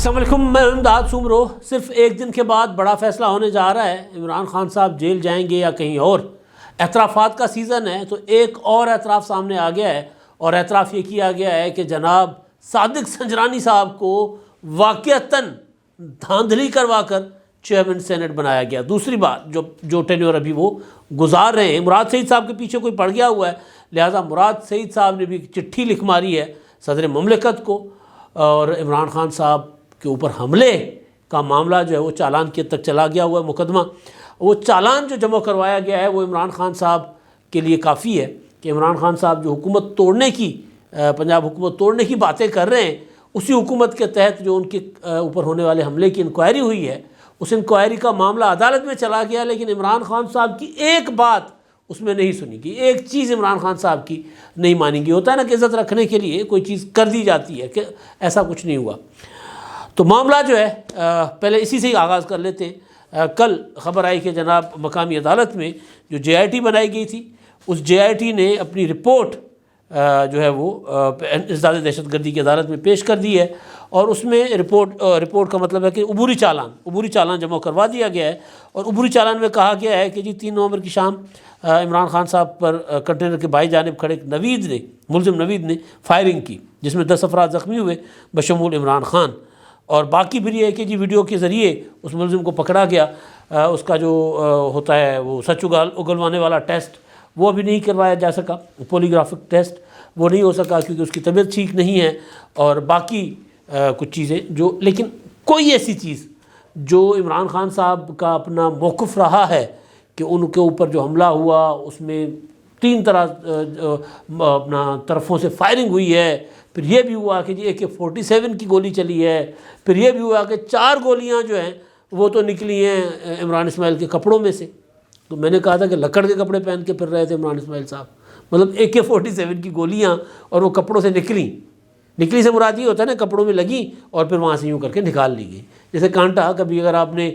السلام علیکم، میں امداد سومرو۔ صرف ایک دن کے بعد بڑا فیصلہ ہونے جا رہا ہے۔ عمران خان صاحب جیل جائیں گے یا کہیں اور؟ اعترافات کا سیزن ہے تو ایک اور اعتراف سامنے آ گیا ہے، اور اعتراف یہ کیا گیا ہے کہ جناب صادق سنجرانی صاحب کو واقعتاً دھاندلی کروا کر چیئرمین سینٹ بنایا گیا۔ دوسری بات جو ٹینیور ابھی وہ گزار رہے ہیں، مراد سعید صاحب کے پیچھے کوئی پڑ گیا ہوا ہے، لہٰذا مراد سعید صاحب نے بھی چٹھی لکھ ماری ہے صدر مملکت کو، اور عمران خان صاحب کے اوپر حملے کا معاملہ جو ہے وہ چالان کے تک چلا گیا ہوا ہے مقدمہ۔ وہ چالان جو جمع کروایا گیا ہے وہ عمران خان صاحب کے لیے کافی ہے کہ عمران خان صاحب جو حکومت توڑنے کی پنجاب حکومت توڑنے کی باتیں کر رہے ہیں، اسی حکومت کے تحت جو ان کے اوپر ہونے والے حملے کی انکوائری ہوئی ہے، اس انکوائری کا معاملہ عدالت میں چلا گیا، لیکن عمران خان صاحب کی ایک بات اس میں نہیں سنی گئی، ایک چیز عمران خان صاحب کی نہیں مانی گئی۔ ہوتا ہے نا کہ عزت رکھنے کے لیے کوئی چیز کر دی جاتی ہے، کہ ایسا کچھ نہیں ہوا۔ تو معاملہ جو ہے پہلے اسی سے ہی آغاز کر لیتے ہیں۔ کل خبر آئی کہ جناب مقامی عدالت میں جو جے آئی ٹی بنائی گئی تھی، اس جے آئی ٹی نے اپنی رپورٹ جو ہے وہ انسداد دہشت گردی کی عدالت میں پیش کر دی ہے، اور اس میں رپورٹ کا مطلب ہے کہ عبوری چالان جمع کروا دیا گیا ہے، اور عبوری چالان میں کہا گیا ہے کہ جی 3 نومبر کی شام عمران خان صاحب پر کنٹینر کے بائیں جانب کھڑے ملزم نوید نے فائرنگ کی، جس میں 10 افراد زخمی ہوئے بشمول عمران خان۔ اور باقی پھر یہ ہے کہ جی ویڈیو کے ذریعے اس ملزم کو پکڑا گیا، اس کا جو ہوتا ہے وہ سچ اگلوانے والا ٹیسٹ وہ بھی نہیں کروایا جا سکا، پولیگرافک ٹیسٹ وہ نہیں ہو سکا کیونکہ اس کی طبیعت ٹھیک نہیں ہے، اور باقی کچھ چیزیں جو، لیکن کوئی ایسی چیز جو عمران خان صاحب کا اپنا موقف رہا ہے کہ ان کے اوپر جو حملہ ہوا اس میں 3 طرح اپنا طرفوں سے فائرنگ ہوئی ہے، پھر یہ بھی ہوا کہ جی AK-47 کی گولی چلی ہے، پھر یہ بھی ہوا کہ 4 گولیاں جو ہیں وہ تو نکلی ہیں عمران اسماعیل کے کپڑوں میں سے۔ تو میں نے کہا تھا کہ لکڑ کے کپڑے پہن کے پھر رہے تھے عمران اسماعیل صاحب، مطلب AK-47 کی گولیاں اور وہ کپڑوں سے نکلی سے مراد یہ ہوتا ہے نا کپڑوں میں لگی اور پھر وہاں سے یوں کر کے نکال لی گئی۔ جیسے کانٹا، کبھی اگر آپ نے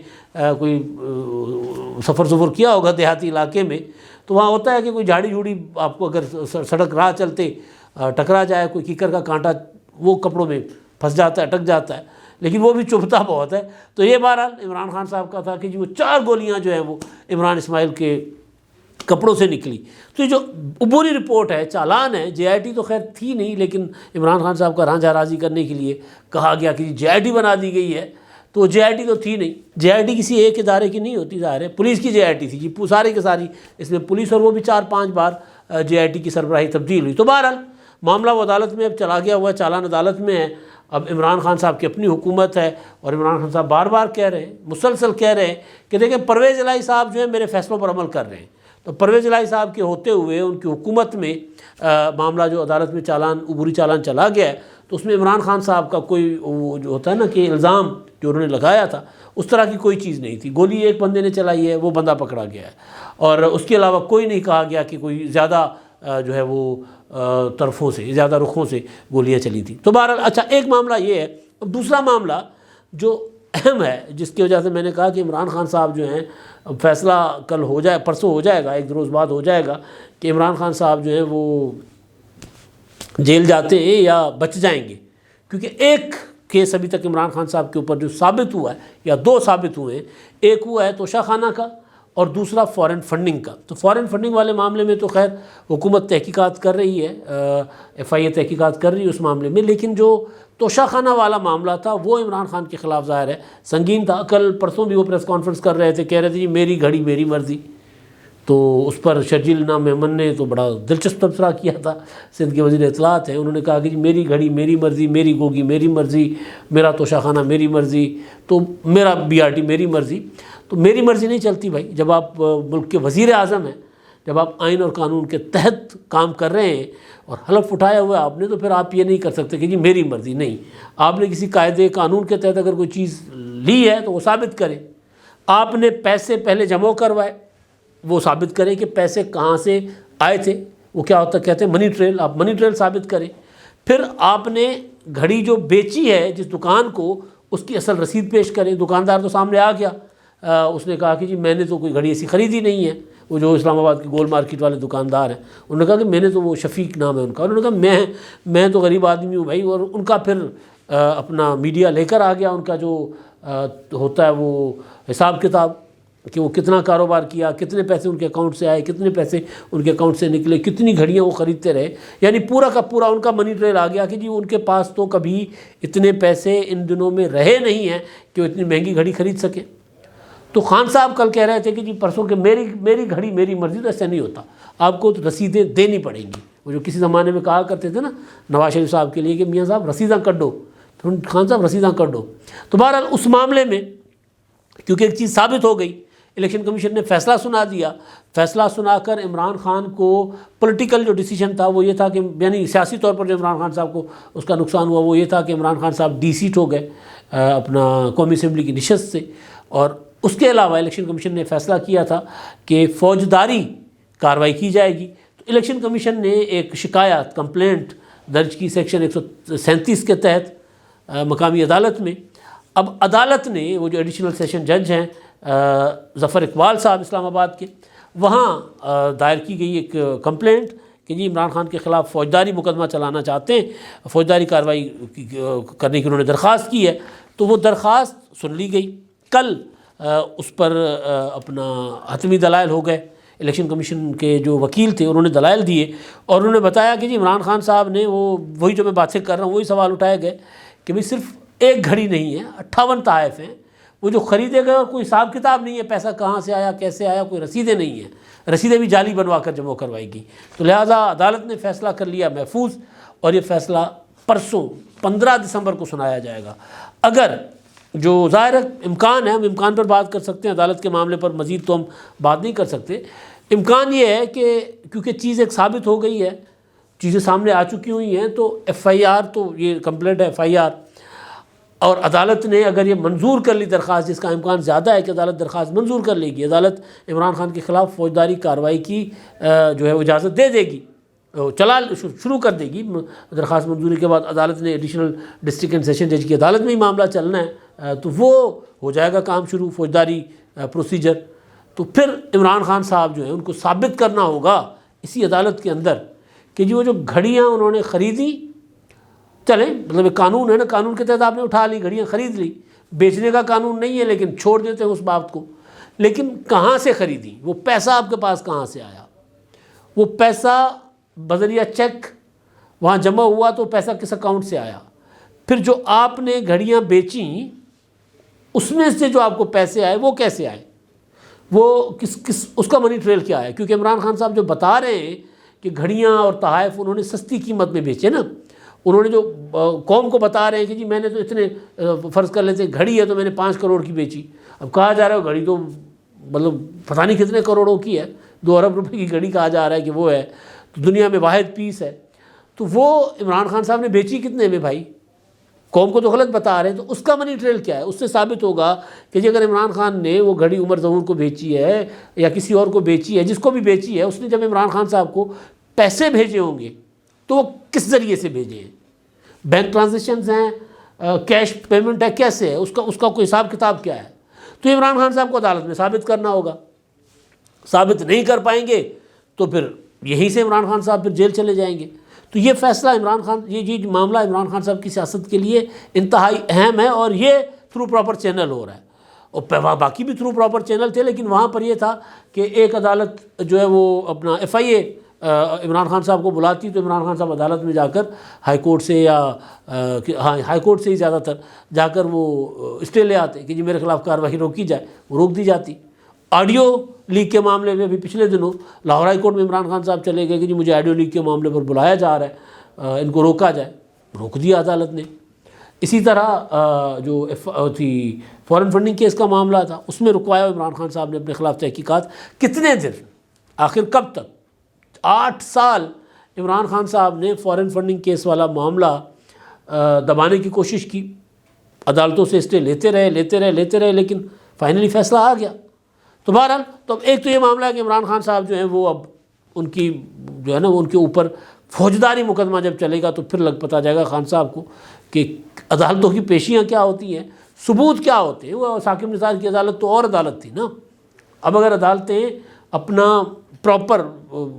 کوئی سفر کیا ہوگا دیہاتی علاقے میں، تو وہاں ہوتا ہے کہ کوئی جھاڑی جھوڑی آپ کو اگر سڑک راہ چلتے ٹکرا جائے کوئی کیکر کا کانٹا، وہ کپڑوں میں پھنس جاتا ہے، اٹک جاتا ہے، لیکن وہ بھی چبھتا بہت ہے۔ تو یہ بہرحال عمران خان صاحب کا تھا کہ جی وہ 4 گولیاں جو ہیں وہ عمران اسماعیل کے کپڑوں سے نکلی۔ تو یہ جو عبوری رپورٹ ہے، چالان ہے، جے آئی ٹی تو خیر تھی نہیں، لیکن عمران خان صاحب کا رانجھا راضی کرنے کے لیے کہا گیا کہ جے آئی ٹی بنا دی گئی ہے، تو جے آئی ٹی تو تھی نہیں۔ جے آئی ٹی کسی ایک ادارے کی نہیں ہوتی، ظاہر ہے پولیس کی جے آئی ٹی تھی جی، ساری کی ساری اس میں پولیس، اور وہ بھی 4-5 بار جے آئی ٹی کی سربراہی تبدیل ہوئی۔ تو بہرحال معاملہ وہ عدالت میں اب چلا گیا ہوا ہے، چالان عدالت میں ہے۔ اب عمران خان صاحب کی اپنی حکومت ہے، اور عمران خان صاحب بار بار کہہ رہے ہیں، مسلسل کہہ رہے ہیں کہ دیکھیں پرویز الہی صاحب جو ہیں میرے فیصلوں پر عمل کر رہے ہیں۔ تو پرویز الہی صاحب کے ہوتے ہوئے ان کی حکومت میں معاملہ جو عدالت میں عبوری چالان چلا گیا ہے، تو اس میں عمران خان صاحب کا کوئی وہ جو ہوتا ہے نا کہ الزام جو انہوں نے لگایا تھا، اس طرح کی کوئی چیز نہیں تھی۔ گولی ایک بندے نے چلائی ہے، وہ بندہ پکڑا گیا ہے، اور اس کے علاوہ کوئی نہیں کہا گیا کہ کوئی زیادہ جو ہے وہ طرفوں سے، زیادہ رخوں سے گولیاں چلی تھیں۔ تو بہرحال اچھا، ایک معاملہ یہ ہے۔ اب دوسرا معاملہ جو اہم ہے، جس کی وجہ سے میں نے کہا کہ عمران خان صاحب جو ہیں، فیصلہ کل ہو جائے، پرسوں ہو جائے گا، 1 روز بعد ہو جائے گا کہ عمران خان صاحب جو ہیں وہ جیل جاتے ہیں یا بچ جائیں گے، کیونکہ ایک کیس ابھی تک عمران خان صاحب کے اوپر جو ثابت ہوا ہے، یا 2 ثابت ہوئے ہیں، ایک ہوا ہے توشہ خانہ کا، اور دوسرا فارن فنڈنگ کا۔ تو فارن فنڈنگ والے معاملے میں تو خیر حکومت تحقیقات کر رہی ہے، FIA تحقیقات کر رہی ہے اس معاملے میں، لیکن جو توشہ خانہ والا معاملہ تھا وہ عمران خان کے خلاف ظاہر ہے سنگین تھا۔ کل پرسوں بھی وہ پریس کانفرنس کر رہے تھے، کہہ رہے تھے جی میری گھڑی میری مرضی۔ تو اس پر شرجیل نام محمد نے تو بڑا دلچسپ تبصرہ کیا تھا، سندھ کے وزیر اطلاعات ہیں، انہوں نے کہا کہ جی میری گھڑی میری مرضی، میری گوگی میری مرضی، میرا توشہ خانہ میری مرضی، تو میرا BRT میری مرضی۔ تو میری مرضی نہیں چلتی بھائی، جب آپ ملک کے وزیر اعظم ہیں، جب آپ آئین اور قانون کے تحت کام کر رہے ہیں اور حلف اٹھایا ہوا ہے آپ نے، تو پھر آپ یہ نہیں کر سکتے کہ جی میری مرضی نہیں۔ آپ نے کسی قاعدے قانون کے تحت اگر کوئی چیز لی ہے تو وہ ثابت کریں۔ آپ نے پیسے پہلے جمع کروائے، وہ ثابت کریں کہ پیسے کہاں سے آئے تھے، وہ کیا ہوتا کہتے ہیں منی ٹریل، آپ منی ٹریل ثابت کریں۔ پھر آپ نے گھڑی جو بیچی ہے جس دکان کو، اس کی اصل رسید پیش کریں۔ دکاندار تو سامنے آ گیا، اس نے کہا کہ جی میں نے تو کوئی گھڑی ایسی خریدی نہیں ہے، وہ جو اسلام آباد کے گول مارکیٹ والے دکاندار ہیں، انہوں نے کہا کہ میں نے تو، وہ شفیق نام ہے ان کا، انہوں نے کہا میں تو غریب آدمی ہوں بھائی، اور ان کا پھر اپنا میڈیا لے کر آ گیا ان کا جو ہوتا ہے وہ حساب کتاب کہ وہ کتنا کاروبار کیا، کتنے پیسے ان کے اکاؤنٹ سے آئے، کتنے پیسے ان کے اکاؤنٹ سے نکلے، کتنی گھڑیاں وہ خریدتے رہے، یعنی پورا کا پورا ان کا منی ٹریل آ گیا کہ جی ان کے پاس تو کبھی اتنے پیسے ان دنوں میں رہے نہیں ہیں کہ وہ اتنی مہنگی گھڑی خرید سکیں۔ تو خان صاحب کل کہہ رہے تھے کہ جی پرسوں کہ میری گھڑی میری مرضی، تو ایسا نہیں ہوتا، آپ کو تو رسیدیں دینی پڑیں گی۔ وہ جو کسی زمانے میں کہا کرتے تھے نا نواز شریف صاحب کے لیے کہ میاں صاحب رسیداں کر دو، تو خان صاحب رسیداں کر دو۔ تو بہرحال اس معاملے میں کیونکہ ایک چیز ثابت ہو گئی، الیکشن کمیشن نے فیصلہ سنا دیا، فیصلہ سنا کر عمران خان کو پولیٹیکل جو ڈیسیجن تھا وہ یہ تھا کہ یعنی سیاسی طور پر جو عمران خان صاحب کو اس کا نقصان ہوا وہ یہ تھا کہ عمران خان صاحب ڈی سیٹ ہو گئے اپنا قومی اسمبلی کی نشست سے، اور اس کے علاوہ الیکشن کمیشن نے فیصلہ کیا تھا کہ فوجداری کارروائی کی جائے گی۔ تو الیکشن کمیشن نے ایک شکایت کمپلینٹ درج کی سیکشن 137 کے تحت مقامی عدالت میں۔ اب عدالت نے وہ جو ایڈیشنل سیشن جج ہیں ظفر اقبال صاحب اسلام آباد کے، وہاں دائر کی گئی ایک کمپلینٹ کہ جی عمران خان کے خلاف فوجداری مقدمہ چلانا چاہتے ہیں، فوجداری کارروائی کرنے کی انہوں نے درخواست کی ہے۔ تو وہ درخواست سن لی گئی، کل اس پر اپنا حتمی دلائل ہو گئے۔ الیکشن کمیشن کے جو وکیل تھے انہوں نے دلائل دیے اور انہوں نے بتایا کہ جی عمران خان صاحب نے وہی جو میں باتیں کر رہا ہوں وہی سوال اٹھائے گئے کہ بھئی صرف ایک گھڑی نہیں ہے، 58 تحائف ہیں وہ جو خریدے گئے، اور کوئی حساب کتاب نہیں ہے، پیسہ کہاں سے آیا کیسے آیا، کوئی رسیدیں نہیں ہیں، رسیدیں بھی جعلی بنوا کر جمع کروائی گئی۔ تو لہٰذا عدالت نے فیصلہ کر لیا محفوظ، اور یہ فیصلہ پرسوں 15 دسمبر کو سنایا جائے گا۔ اگر جو ظاہر امکان ہے، ہم امکان پر بات کر سکتے ہیں، عدالت کے معاملے پر مزید تو ہم بات نہیں کر سکتے، امکان یہ ہے کہ کیونکہ چیز ایک ثابت ہو گئی ہے، چیزیں سامنے آ چکی ہوئی ہیں، تو ایف آئی آر تو یہ کمپلیٹ ہے ایف آئی آر، اور عدالت نے اگر یہ منظور کر لی درخواست، جس کا امکان زیادہ ہے کہ عدالت درخواست منظور کر لے گی، عدالت عمران خان کے خلاف فوجداری کارروائی کی جو ہے وہ اجازت دے دے گی، شروع کر دے گی۔ درخواست منظوری کے بعد عدالت نے ایڈیشنل ڈسٹرکٹ اینڈ سیشن جج کی عدالت میں ہی معاملہ چلنا ہے، تو وہ ہو جائے گا کام شروع، فوجداری پروسیجر۔ تو پھر عمران خان صاحب جو ہیں ان کو ثابت کرنا ہوگا اسی عدالت کے اندر کہ جی وہ جو گھڑیاں انہوں نے خریدی، چلیں مطلب ایک قانون ہے نا، قانون کے تحت آپ نے اٹھا لی، گھڑیاں خرید لی، بیچنے کا قانون نہیں ہے لیکن چھوڑ دیتے ہیں اس بات کو، لیکن کہاں سے خریدی، وہ پیسہ آپ کے پاس کہاں سے آیا، وہ پیسہ بذریعہ چیک وہاں جمع ہوا تو پیسہ کس اکاؤنٹ سے آیا، پھر جو آپ نے گھڑیاں بیچیں اس میں سے جو آپ کو پیسے آئے وہ کیسے آئے، وہ اس کا منی ٹریل کیا ہے، کیونکہ عمران خان صاحب جو بتا رہے ہیں کہ گھڑیاں اور تحائف انہوں نے سستی قیمت میں بیچے نا، انہوں نے جو قوم کو بتا رہے ہیں کہ جی میں نے تو اتنے فرض کر لیتے گھڑی ہے تو میں نے 5 کروڑ کی بیچی، اب کہا جا رہا ہے گھڑی تو مطلب پتہ نہیں کتنے کروڑوں کی ہے، 2 ارب روپے کی گھڑی کہا جا رہا ہے کہ وہ ہے، تو دنیا میں واحد پیس ہے، تو وہ عمران خان صاحب نے بیچی کتنے میں بھائی، قوم کو تو غلط بتا رہے ہیں، تو اس کا منی ٹریل کیا ہے، اس سے ثابت ہوگا کہ جی اگر عمران خان نے وہ گھڑی عمر ظہور کو بیچی ہے یا کسی اور کو بیچی ہے، جس کو بھی بیچی ہے، اس نے جب عمران خان صاحب کو پیسے بھیجے ہوں گے تو وہ کس ذریعے سے بھیجے ہیں، بینک ٹرانزیکشنز ہیں، کیش پیمنٹ ہے، کیسے ہے، اس کا کوئی حساب کتاب کیا ہے، تو عمران خان صاحب کو عدالت میں ثابت کرنا ہوگا، ثابت نہیں کر پائیں گے تو پھر یہیں سے عمران خان صاحب پھر جیل چلے جائیں گے۔ تو یہ فیصلہ عمران خان، یہ معاملہ عمران خان صاحب کی سیاست کے لیے انتہائی اہم ہے، اور یہ تھرو پراپر چینل ہو رہا ہے، اور باقی بھی تھرو پراپر چینل تھے، لیکن وہاں پر یہ تھا کہ ایک عدالت جو ہے وہ اپنا ایف آئی اے عمران خان صاحب کو بلاتی تو عمران خان صاحب عدالت میں جا کر ہائی کورٹ سے یا ہائی کورٹ سے ہی زیادہ تر جا کر وہ اسٹے لے آتے کہ جی میرے خلاف کارروائی روکی جائے، وہ روک دی جاتی۔ آڈیو لیک کے معاملے میں بھی پچھلے دنوں لاہور ہائی کورٹ میں عمران خان صاحب چلے گئے کہ جی مجھے آڈیو لیک کے معاملے پر بلایا جا رہا ہے، ان کو روکا جائے، روک دیا عدالت نے۔ اسی طرح جو تھی فورن فنڈنگ کیس کا معاملہ تھا، اس میں رکوایا عمران خان صاحب نے اپنے خلاف تحقیقات، کتنے دن، آخر کب تک، 8 سال عمران خان صاحب نے فورن فنڈنگ کیس والا معاملہ دبانے کی کوشش کی، عدالتوں سے اسٹے لیتے رہے، لیکن فائنلی فیصلہ آ گیا۔ تو بہرحال تو اب ایک تو یہ معاملہ ہے کہ عمران خان صاحب جو ہیں وہ اب ان کی جو ہے نا ان کے اوپر فوجداری مقدمہ جب چلے گا تو پھر پتہ جائے گا خان صاحب کو کہ عدالتوں کی پیشیاں کیا ہوتی ہیں، ثبوت کیا ہوتے ہیں۔ وہ ثاقب نثار کی عدالت تو اور عدالت تھی نا، اب اگر عدالتیں اپنا پراپر،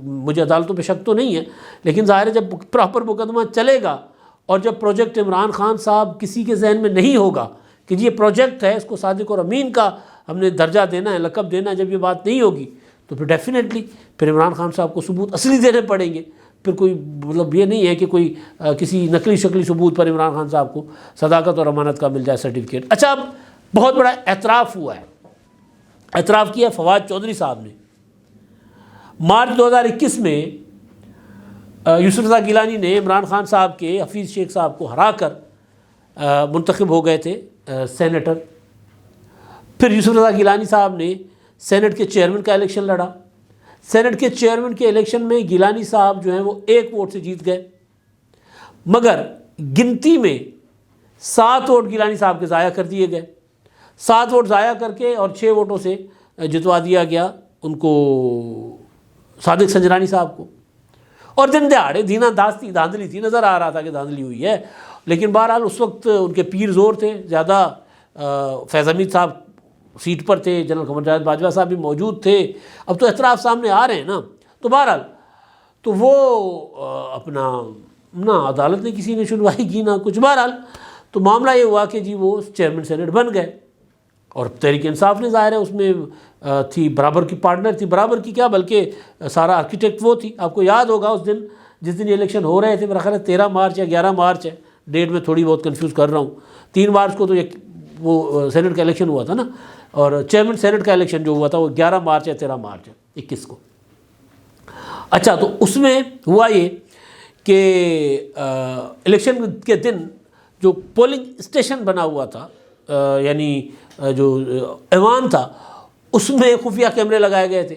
مجھے عدالتوں پہ شک تو نہیں ہے، لیکن ظاہر ہے جب پراپر مقدمہ چلے گا اور جب پروجیکٹ عمران خان صاحب کسی کے ذہن میں نہیں ہوگا کہ یہ پروجیکٹ ہے، اس کو صادق اور امین کا ہم نے درجہ دینا ہے، لقب دینا ہے، جب یہ بات نہیں ہوگی تو پھر ڈیفینیٹلی پھر عمران خان صاحب کو ثبوت اصلی دینے پڑیں گے. پھر کوئی مطلب یہ نہیں ہے کہ کوئی کسی نقلی شکلی ثبوت پر عمران خان صاحب کو صداقت اور امانت کا مل جائے سرٹیفکیٹ. اچھا، اب بہت بڑا اعتراف ہوا ہے. اعتراف کیا فواد چودھری صاحب نے. مارچ 2021 میں یوسف رضا گیلانی نے عمران خان صاحب کے حفیظ شیخ صاحب کو ہرا کر منتخب ہو گئے تھے سینیٹر. پھر یوسف رضا گیلانی صاحب نے سینٹ کے چیئرمین کا الیکشن لڑا. سینٹ کے چیئرمین کے الیکشن میں گیلانی صاحب جو ہیں وہ 1 ووٹ سے جیت گئے، مگر گنتی میں 7 ووٹ گیلانی صاحب کے ضائع کر دیے گئے. 7 ووٹ ضائع کر کے اور 6 ووٹوں سے جتوا دیا گیا ان کو صادق سنجرانی صاحب کو. اور دن دہاڑے دھینا دھاندلی تھی، نظر آ رہا تھا کہ دھاندلی ہوئی ہے. لیکن بہرحال اس وقت ان کے پیر زور تھے زیادہ. فیض حمید صاحب سیٹ پر تھے، جنرل قمر جاوید باجوہ صاحب بھی موجود تھے. اب تو اعتراف سامنے آ رہے ہیں نا. تو بہرحال تو وہ اپنا نہ عدالت نے کسی نے سنوائی کی نہ کچھ. بہرحال تو معاملہ یہ ہوا کہ جی وہ چیئرمین سینٹ بن گئے. اور تحریک انصاف نے ظاہر ہے اس میں تھی برابر کی پارٹنر تھی. برابر کی کیا بلکہ سارا آرکیٹیکٹ وہ تھی. آپ کو یاد ہوگا اس دن جس دن یہ الیکشن ہو رہے تھے، میرا خیال ہے 13 مارچ یا 11 مارچ ہے، ڈیٹ میں تھوڑی بہت کنفیوز کر رہا ہوں. 3 مارچ کو تو وہ سینٹ کا الیکشن ہوا تھا نا، اور چیئرمین سینٹ کا الیکشن جو ہوا تھا وہ 11 مارچ یا 13 مارچ ہے 21 کو. اچھا، تو اس میں ہوا یہ کہ الیکشن کے دن جو پولنگ اسٹیشن بنا ہوا تھا، یعنی جو ایوان تھا، اس میں خفیہ کیمرے لگائے گئے تھے.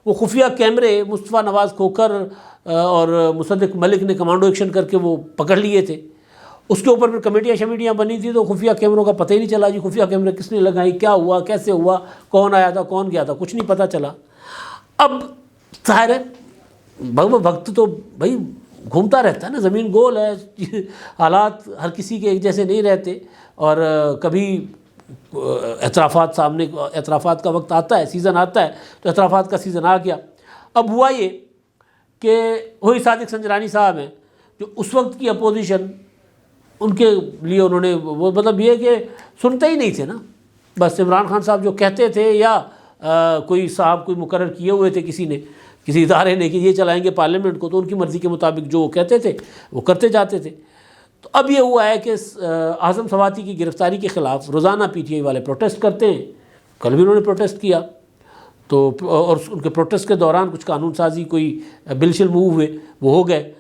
وہ خفیہ کیمرے مصطفیٰ نواز کھوکھر اور مصدق ملک نے کمانڈو ایکشن کر کے وہ پکڑ لیے تھے. اس کے اوپر پھر کمیٹیاں بنی تھی، تو خفیہ کیمروں کا پتہ ہی نہیں چلا جی خفیہ کیمرے کس نے لگائی، کیا ہوا، کیسے ہوا، کون آیا تھا، کون گیا تھا، کچھ نہیں پتہ چلا. اب ظاہر ہے وقت تو بھائی گھومتا رہتا ہے نا، زمین گول ہے، حالات ہر کسی کے ایک جیسے نہیں رہتے. اور کبھی اعترافات کا وقت آتا ہے، سیزن آتا ہے، تو اعترافات کا سیزن آ گیا. اب ہوا یہ کہ وہی صادق سنجرانی صاحب ہیں جو اس وقت کی اپوزیشن، ان کے لیے انہوں نے وہ مطلب یہ کہ سنتے ہی نہیں تھے نا. بس عمران خان صاحب جو کہتے تھے یا کوئی صاحب کوئی مقرر کیے ہوئے تھے کسی نے، کسی ادارے نے کہ یہ چلائیں گے پارلیمنٹ کو، تو ان کی مرضی کے مطابق جو وہ کہتے تھے وہ کرتے جاتے تھے. تو اب یہ ہوا ہے کہ اعظم سواتی کی گرفتاری کے خلاف روزانہ پی ٹی آئی والے پروٹیسٹ کرتے ہیں. کل بھی انہوں نے پروٹیسٹ کیا، تو اور ان کے پروٹیسٹ کے دوران کچھ قانون سازی کوئی بل شل موو ہوئے، وہ ہو گئے.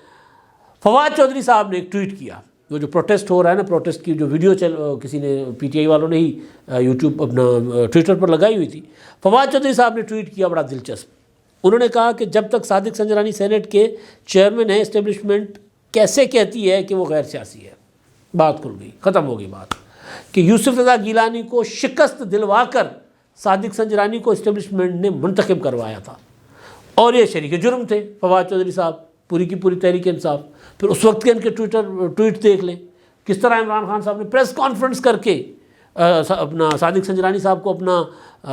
فواد چودھری صاحب نے ایک ٹویٹ کیا، وہ جو پروٹیسٹ ہو رہا ہے نا، پروٹیسٹ کی جو ویڈیو کسی نے پی ٹی آئی والوں نے ہی یوٹیوب اپنا ٹویٹر پر لگائی ہوئی تھی. فواد چودھری صاحب نے ٹویٹ کیا بڑا دلچسپ. انہوں نے کہا کہ جب تک صادق سنجرانی سینٹ کے چیئرمین ہیں، اسٹیبلشمنٹ کیسے کہتی ہے کہ وہ غیر سیاسی ہے. بات کھل گئی، ختم ہو گئی بات کہ یوسف رضا گیلانی کو شکست دلوا کر صادق سنجرانی کو اسٹیبلشمنٹ نے منتخب کروایا تھا، اور یہ شریک جرم تھے فواد چودھری صاحب، پوری کی پوری تحریک انصاف. پھر اس وقت کے ان کے ٹویٹ دیکھ لیں، کس طرح عمران خان صاحب نے پریس کانفرنس کر کے اپنا صادق سنجرانی صاحب کو اپنا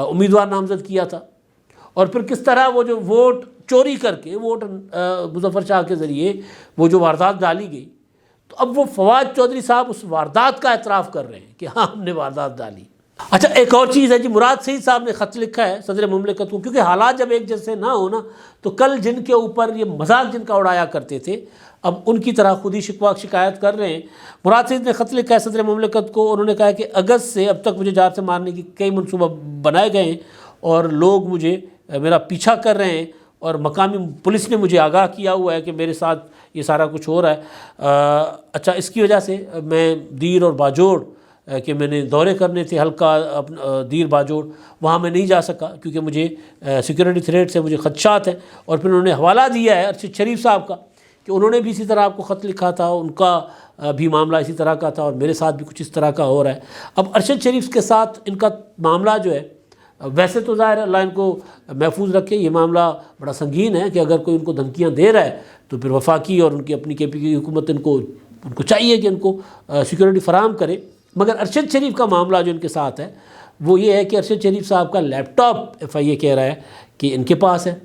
امیدوار نامزد کیا تھا. اور پھر کس طرح وہ جو ووٹ چوری کر کے، ووٹ مظفر شاہ کے ذریعے وہ جو واردات ڈالی گئی، تو اب وہ فواد چودھری صاحب اس واردات کا اعتراف کر رہے ہیں کہ ہاں ہم نے واردات ڈالی. اچھا، ایک اور چیز ہے جی، مراد سعید صاحب نے خط لکھا ہے صدر مملکت کو، کیونکہ حالات جب ایک جیسے نہ ہو نا، تو کل جن کے اوپر یہ مذاق جن کا اڑایا کرتے تھے، اب ان کی طرح خود ہی شکایت کر رہے ہیں. مراد سعید نے خط لکھا ہے صدر مملکت کو. انہوں نے کہا کہ اگست سے اب تک مجھے جان سے مارنے کی کئی منصوبہ بنائے گئے ہیں، اور لوگ میرا پیچھا کر رہے ہیں، اور مقامی پولیس نے مجھے آگاہ کیا ہوا ہے کہ میرے ساتھ یہ سارا کچھ ہو رہا ہے. اچھا، اس کی وجہ سے میں دیر اور باجوڑ کہ میں نے دورے کرنے تھے حلقہ دیر باجوڑ، وہاں میں نہیں جا سکا کیونکہ مجھے سیکورٹی تھریٹ سے مجھے خدشات ہیں. اور پھر انہوں نے حوالہ دیا ہے ارشد شریف صاحب کا کہ انہوں نے بھی اسی طرح آپ کو خط لکھا تھا، ان کا بھی معاملہ اسی طرح کا تھا، اور میرے ساتھ بھی کچھ اس طرح کا ہو رہا ہے. اب ارشد شریف کے ساتھ ان کا معاملہ جو ہے، ویسے تو ظاہر ہے اللہ ان کو محفوظ رکھے، یہ معاملہ بڑا سنگین ہے کہ اگر کوئی ان کو دھمکیاں دے رہا ہے تو پھر وفاقی اور ان کی اپنی کے پی کی حکومت ان کو چاہیے کہ ان کو سیکورٹی فراہم کرے. مگر ارشد شریف کا معاملہ جو ان کے ساتھ ہے وہ یہ ہے کہ ارشد شریف صاحب کا لیپ ٹاپ ایف آئی اے کہہ رہا ہے کہ ان کے پاس ہے،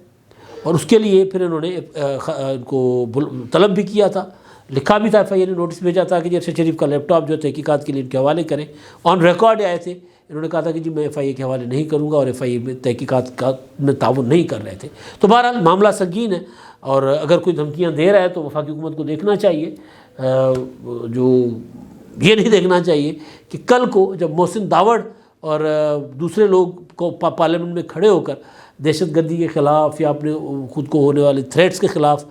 اور اس کے لیے پھر انہوں نے ان کو طلب بھی کیا تھا لکھا بھی تھا، ایف آئی اے نے نوٹس بھیجا تھا کہ جی ارشد شریف کا لیپ ٹاپ جو تحقیقات کے لیے ان کے حوالے کریں. آن ریکارڈ آئے تھے، انہوں نے کہا تھا کہ جی میں ایف آئی اے کے حوالے نہیں کروں گا، اور ایف آئی اے میں تحقیقات میں تعاون نہیں کر رہے تھے. تو بہرحال معاملہ سنگین ہے، اور اگر کوئی دھمکیاں دے رہا ہے تو وفاقی حکومت کو دیکھنا چاہیے، جو یہ نہیں دیکھنا چاہیے کہ کل کو جب محسن داوڑ اور دوسرے لوگ کو پارلیمنٹ میں کھڑے ہو کر دہشت گردی کے خلاف یا اپنے خود کو ہونے والے تھریٹس کے خلاف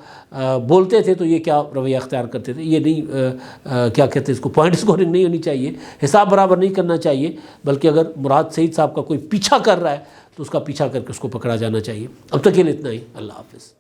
بولتے تھے تو یہ کیا رویہ اختیار کرتے تھے. یہ نہیں کیا کہتے ہیں اس کو، پوائنٹ اسکورنگ نہیں ہونی چاہیے، حساب برابر نہیں کرنا چاہیے، بلکہ اگر مراد سعید صاحب کا کوئی پیچھا کر رہا ہے تو اس کا پیچھا کر کے اس کو پکڑا جانا چاہیے. اب تک کے لیے اتنا ہی. اللہ حافظ.